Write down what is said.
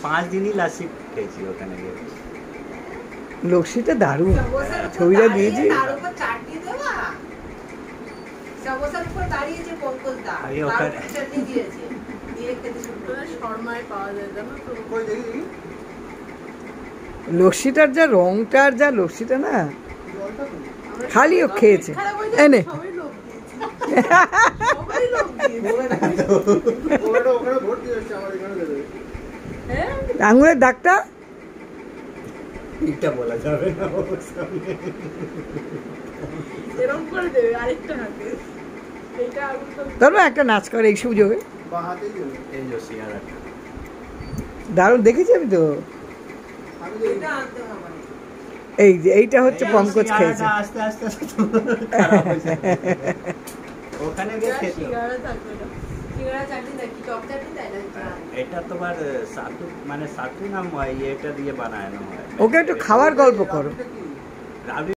5 দিনই লাসি খেয়েছি ওখানে গিয়ে। লস্যিটা দারুণ, ছবিটা দিয়েছি। লস্যিটার যা রংটার যা লস্যিটা না খালি ও খেয়েছে এনে আঙুলের দাগটা এটা বলা যাবে না, তারপর একটা নাচ করে এই সুযোগে দারুণ দেখেছি আমি তো। এই যে এইটা হচ্ছে পঙ্কজ খেয়েছে। আস্তে আস্তে ওখানে গিয়ে খেতে এটা তোমার সাতু মানে সাতু নাম হয়, এটা দিয়ে বানানো হয়। ওকে একটু খাওয়ার গল্প করো।